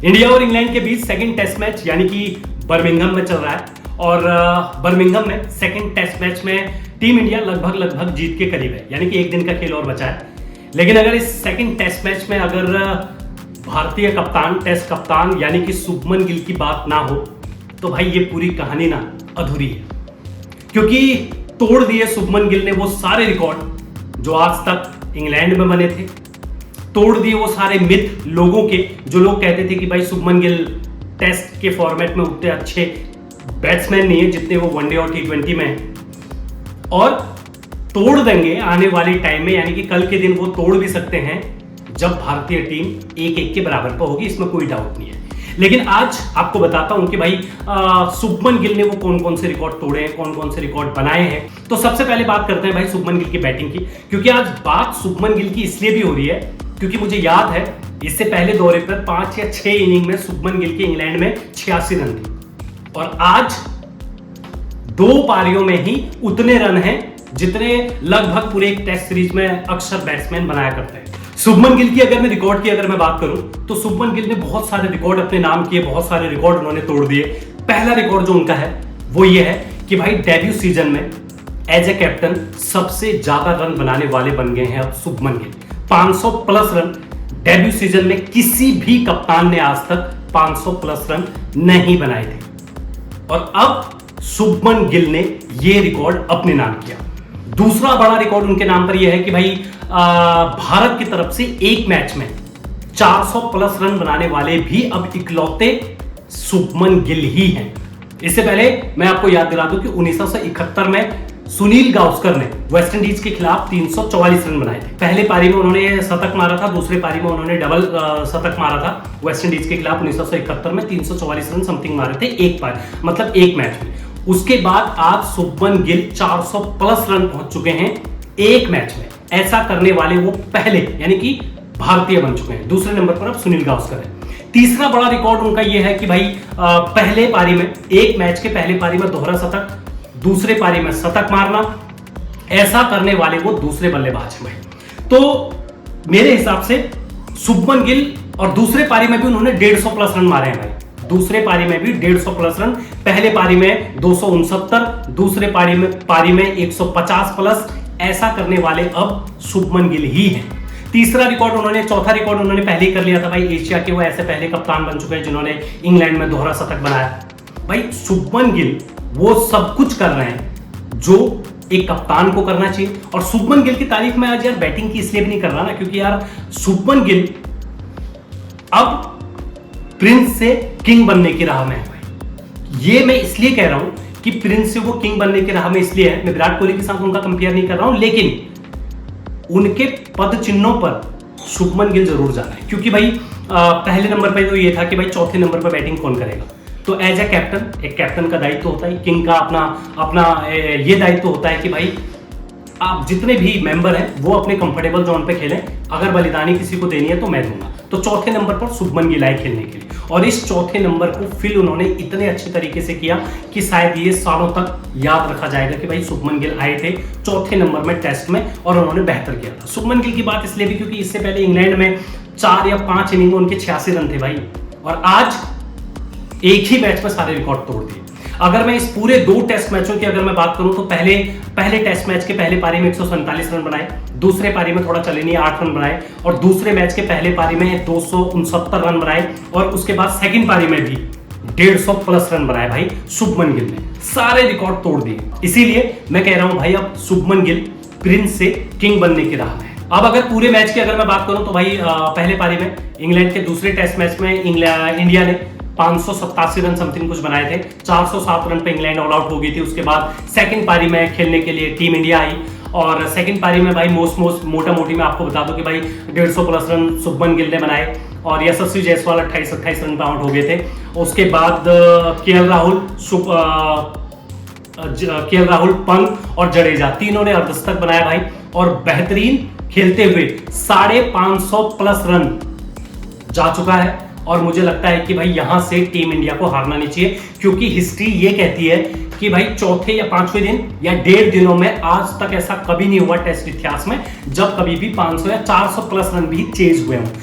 India और England के बीच second test match यानी कि बर्मिंघम में चल रहा है और बर्मिंघम में सेकंड टेस्ट मैच में टीम इंडिया लगभग जीत के करीब है, यानी कि एक दिन का खेल और बचा है। लेकिन अगर इस सेकंड टेस्ट मैच में अगर भारतीय कप्तान, टेस्ट कप्तान यानी कि शुभमन गिल की बात ना हो तो भाई ये पूरी कहानी ना अधूरी है, क्योंकि तोड़ दिए शुभमन गिल ने वो सारे रिकॉर्ड जो आज तक इंग्लैंड में बने थे। तोड़ दिए वो सारे मिथ लोगों के, जो लोग कहते थे कि भाई शुभमन गिल टेस्ट के फॉर्मेट में उतने अच्छे बैट्समैन नहीं है जितने वो वनडे और टी20 में हैं, और तोड़ देंगे आने वाले टाइम में, यानी कि कल के दिन वो तोड़ भी सकते हैं जब भारतीय टीम 1-1 के बराबर पर होगी, इसमें कोई डाउट नहीं है। लेकिन आज आपको बताता हूं कि भाई शुभमन गिल ने वो कौन कौन से रिकॉर्ड तोड़े हैं, कौन कौन से रिकॉर्ड बनाए हैं। तो सबसे पहले बात करते हैं भाई शुभमन गिल की बैटिंग की, क्योंकि आज बात शुभमन गिल की इसलिए भी हो रही है क्योंकि मुझे याद है इससे पहले दौरे पर 5 या 6 इनिंग में शुभमन गिल के इंग्लैंड में 86 रन थे, और आज 2 पारियों में ही उतने रन हैं जितने लगभग पूरे एक टेस्ट सीरीज में अक्सर बैट्समैन बनाया करते हैं। शुभमन गिल की अगर मैं रिकॉर्ड की अगर मैं बात करूं तो शुभमन गिल ने बहुत सारे रिकॉर्ड अपने नाम किए, बहुत सारे रिकॉर्ड उन्होंने तोड़ दिए। पहला रिकॉर्ड जो उनका है वो ये है कि भाई डेब्यू सीजन में एज ए कैप्टन सबसे ज्यादा रन बनाने वाले बन गए हैं अब Shubman Gill. 500 plus run debut season में किसी भी कप्तान ने आज तक 500 प्लस रन नहीं बनाए थे, और अब शुभमन गिल ने यह रिकॉर्ड अपने नाम किया। दूसरा बड़ा रिकॉर्ड उनके नाम पर यह है कि भाई भारत की तरफ से एक मैच में 400 प्लस रन बनाने वाले भी अब इकलौते शुभमन गिल ही हैं। इससे पहले मैं आपको याद दिला दूं कि 1971 में सुनील गावस्कर ने वेस्टइंडीज के खिलाफ 344 रन बनाए थे। पहले पारी में उन्होंने शतक मारा था, दूसरे पारी में उन्होंने डबल शतक मारा था। वेस्टइंडीज के खिलाफ 1971 में 344 रन समथिंग मारे थे एक पारी, मतलब एक मैच में। उसके बाद आज शुभमन गिल 400 प्लस रन पहुंच चुके हैं एक मैच में। ऐसा करने वाले वो पहले यानी कि भारतीय बन चुके हैं। दूसरे नंबर पर अब सुनील गावस्कर है। तीसरा बड़ा रिकॉर्ड उनका यह है कि भाई पहले पारी में, एक मैच के पहले पारी में दोहरा शतक, दूसरे पारी में शतक मारना, ऐसा करने वाले वो दूसरे बल्लेबाज हैं भाई। तो मेरे हिसाब से शुभमन गिल, और दूसरे पारी में भी उन्होंने 150 प्लस रन मारे हैं भाई। दूसरे पारी में भी 150 प्लस रन, पहले पारी में 269, दूसरे पारी में 150 प्लस, ऐसा करने वाले अब शुभमन गिल ही हैं। तीसरा रिकॉर्ड उन्होंने, चौथा रिकॉर्ड उन्होंने पहले ही कर लिया था भाई। एशिया के वो ऐसे पहले कप्तान बन चुके हैं जिन्होंने इंग्लैंड में दोहरा शतक बनाया। भाई शुभमन गिल वो सब कुछ कर रहे हैं जो एक कप्तान को करना चाहिए। और शुभमन गिल की तारीफ में आज यार बैटिंग की इसलिए भी नहीं कर रहा ना, क्योंकि यार शुभमन गिल अब प्रिंस से किंग बनने की राह में है भाई। ये मैं इसलिए कह रहा हूं कि प्रिंस से वो किंग बनने की राह में इसलिए है, मैं विराट कोहली के साथ उनका कंपेयर नहीं कर रहा हूं, लेकिन उनके पद चिन्हों पर शुभमन गिल जरूर जाना है। क्योंकि भाई पहले नंबर पर तो ये था कि भाई चौथे नंबर पर बैटिंग कौन करेगा। तो एज ए कैप्टन, एक कैप्टन का दायित्व होता है, किंग का अपना ये दायित्व होता है कि भाई आप जितने भी मेंबर हैं वो अपने कंफर्टेबल जोन पे खेलें। अगर बलिदानी किसी को देनी है तो मैं दूंगा। तो चौथे नंबर पर शुभमन गिल आए खेलने के लिए, और इस चौथे नंबर को फिल उन्होंने इतने अच्छे तरीके से किया कि शायद ये सालों तक याद रखा जाएगा कि भाई शुभमन गिल आए थे चौथे नंबर में टेस्ट में और उन्होंने बेहतर किया था। शुभमन गिल की बात इसलिए भी क्योंकि इससे पहले इंग्लैंड में 4 या 5 इनिंग में उनके 86 रन थे भाई, और आज एक ही मैच में सारे रिकॉर्ड तोड़ दिए। अगर मैं इस पूरे 2 टेस्ट मैचों की अगर मैं बात करूं तो पहले टेस्ट मैच के पहले पारी में 147 रन बनाए, दूसरे पारी में थोड़ा चले नहीं 8 रन बनाए, और दूसरे मैच के पहले पारी में 269 रन बनाए, और उसके बाद सेकंड पारी में भी 150 प्लस रन बनाए भाई शुभमन गिल ने। सारे रिकॉर्ड तोड़ दिए। इसीलिए मैं कह रहा हूं भाई अब शुभमन गिल प्रिंस से किंग बनने की राह में है। अब अगर पूरे मैच की अगर मैं बात करूं तो भाई पहले पारी में इंग्लैंड के दूसरे टेस्ट मैच में इंडिया ने 587 रन समथिंग कुछ बनाए थे। 407 रन पे इंग्लैंड ऑल आउट हो गई थी। उसके बाद सेकंड पारी में खेलने के लिए टीम इंडिया आई, और सेकंड पारी में भाई मोटा मोटी मैं आपको बता दूं कि भाई 150 प्लस रन शुभमन गिल ने बनाए, और यशस्वी जायसवाल 28 रन पे आउट हो गए थे। उसके बाद केएल राहुल, पंत और जडेजा तीनों ने अर्धशतक बनाया भाई, और बेहतरीन खेलते हुए 550 प्लस रन जा चुका है। और मुझे लगता है कि भाई यहां से टीम इंडिया को हारना नहीं चाहिए, क्योंकि हिस्ट्री ये कहती है कि भाई चौथे या 5वें दिन या 1.5 दिनों में आज तक ऐसा कभी नहीं हुआ टेस्ट इतिहास में जब कभी भी 500 या 400 प्लस रन भी चेज हुए हों।